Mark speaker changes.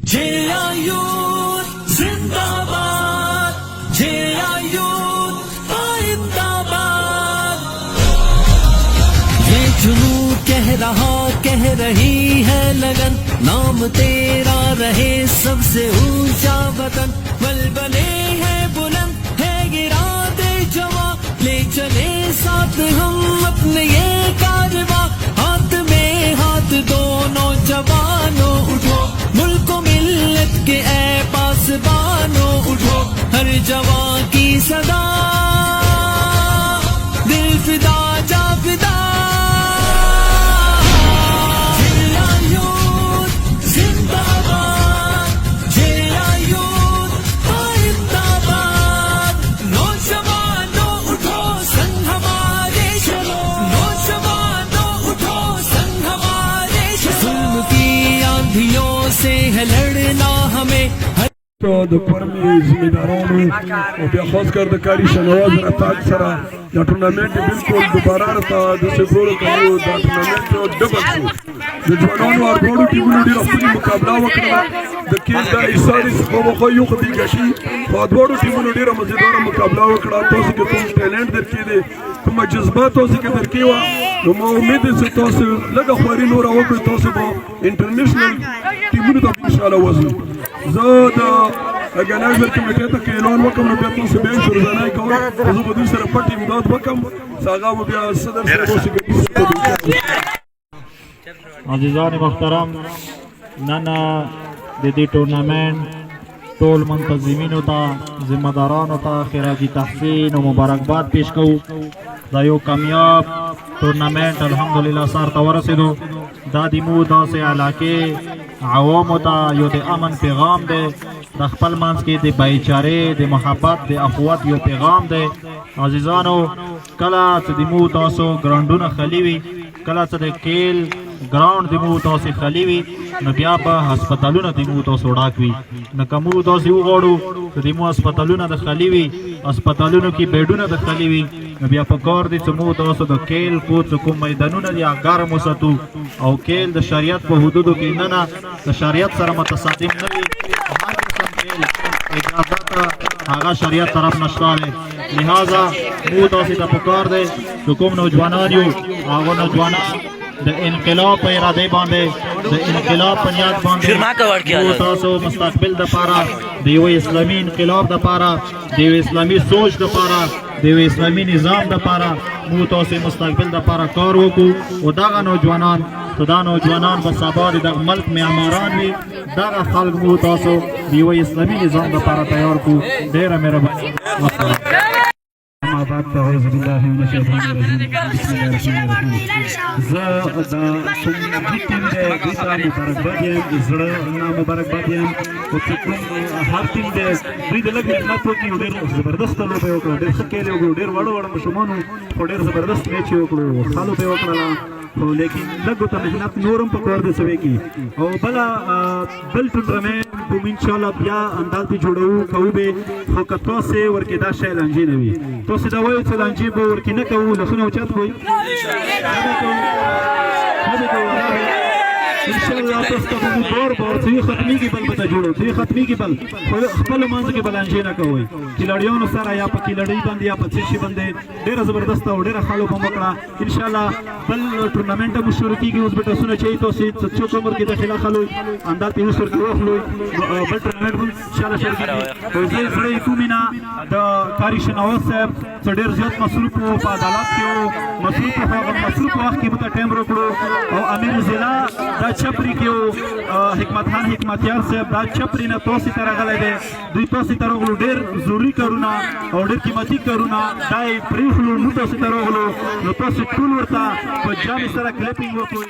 Speaker 1: JIU जिंदाबाद, JIU जिंदाबाद। ये जुनू कह रही है लगन, नाम तेरा रहे सबसे ऊंचा वतन। बलबले है बुलंद है गिरा दे जवा, ले चले साथ हम अपने ये कारवां। हाथ में हाथ दोनों जवानों उठो, मुल्क मिल्लत के ऐ पासबानों उठो। हर जवां की सदा दिल फिदा जा फिदा। JIU जिंदाबाद, JIU जिंदाबाद। नौजवानों उठो संग हमारे चलो, नौजवानों उठो संग हमारे चलो। जुल्म की आंधियों से है लड़ना हमें।
Speaker 2: د فرمي زمیندارانو او بیا خاص کر د کاری شنواز رتاج سره د ټورنمنټ بالکل دوباره راته د سپورو کوي د ټورنمنټ ډبل شو د ځوانانو ارګوړو ټیمونو ډېر خپل مقابله وکړه د کې د ایساري څخه خو یو خدي غشي په ډوړو ټیمونو ډېر مزیدار مقابله وکړه تاسو کې کوم ټیلنټ درکې دي کوم جذبات تاسو کې درکې و نو ما امید چې تاسو لږه خوري نور وکړئ تاسو به انټرنیشنل ټیمونو ته ان شاء الله وځي زه د اګنایزر کمیټې ته کې اعلان وکړم نو بیا تاسو به شروع کوم زه به دوی سره پټ امداد وکړم هغه به بیا صدر سره وشي.
Speaker 3: عزیزان محترم نن د دې ټورنمنټ ټول منتظمینو ته ذمہ دارانو ته خراج تحسین او مبارکباد پیش کوو. دا یو کامیاب ټورنمنټ الحمدلله سر ته ورسېدو. دا د مو داسې علاقې عوامو ته یو د امن پیغام دی، د خپل منځ کې د بایچارې د محبت د اخوت یو پیغام دی. عزیزانو کله چې د مو تاسو ګراونډونه خالي وي، کله چې د کیل ګراوند د مو تاسو خالي وي، نو بیا به هسپتالونه د مو تاسو ډاک وي. نو که مو تاسو وغواړو چې د مو هسپتالونه د خالي وي، هسپتالونو کې بیډونه د خالي وي، نو بیا په کار دی چې مو تاسو د کیل کوڅ کوم میدانونه دي ګرم وساتو او کیل د شریعت په حدودو کې نه د شریعت سره متصادم نه وي. هر قسم کیل اجازه هغه شریعت طرف نشته دی. لہذا مو تاسو ته په کار دی چې کوم نوجوانان یو هغه نوجوانان د انقلاب په اراده باندې د انقلاب په نیت باندې تاسو مستقبل د پاره د یو اسلامي انقلاب د پاره د یو اسلامي سوچ د پاره د یو اسلامي نظام د پاره مو تاسو مستقبل د پاره کار وکړو او دغه نوجوانان به سبا د ملک معماران وي. دغه خلک مو تاسو د یو اسلامي نظام د پاره تیار کړو. ډیره مهرباني. بعد أعوذ بالله من الشيطان الرجيم بسم الله الرحمن الرحيم. زه د کوم ټیم دی دوی ته مبارکباد یم، زړه نه مبارکباد یم. او چې کوم هر ټیم دی دوی د لږ محنت وکړي، ډېر زبردسته لوبه وکړه، ډېر ښه کیل یې وکړو، ډېر وړو ماشومانو خو ډېر زبردست میچ یې وکړو، ښه لوبه یې وکړله. خو لیکن لږ ورته محنت نور هم پکار دی سوی کې. او بل ټورنمنټ کوم انشاءالله بیا انداز به جوړوو کوو به، خو که تاسې ورکې دا شی لانجې نه وي، تاسې دا وایو چې لانجې به ورکې نه کوو، لاسونه اوچت کوئ انشاءالله تاسو ته به مو بار چې یې ختمېږي بل به ته جوړو، چې یې ختمېږي بل خو خپلو منځو کې به لانجې نه کوئ. کیلړیانو سره یا په کیلړۍ باندې یا په څه شي باندې ډېره زبردسته او ډېره ښه لوبه مو وکړه. انشاءالله بل ټورنمنټ هم شروع کېږي. اوس به ټسونه چې تاسې څوک عمر کې داخله خلوئ انداز پې اوس ورکې واخلوئ. بل ټورنمنټ هم انشاءالله شروع کېږي. او زه زړه یې کوم نه د کاري شنواز صاحب څه ډېر زیات مصروف و په عدالت کې و، مصروف و هغه مصروف وخت کې موږ ته ټایم راکړو. او امیر ضلع دا چپري کې و حکمت خان حکمتیار صاحب دا چپري نه تاسې ته راغلی دی. دوی تاسې ته راغلو ډېر ضروري کارونه او ډېر قیمتي کارونه دا یې پرېښلو، موږ تاسې ته راغلو. نو تاسې ټول ورته په جامې سره کلیپینګ وکړئ.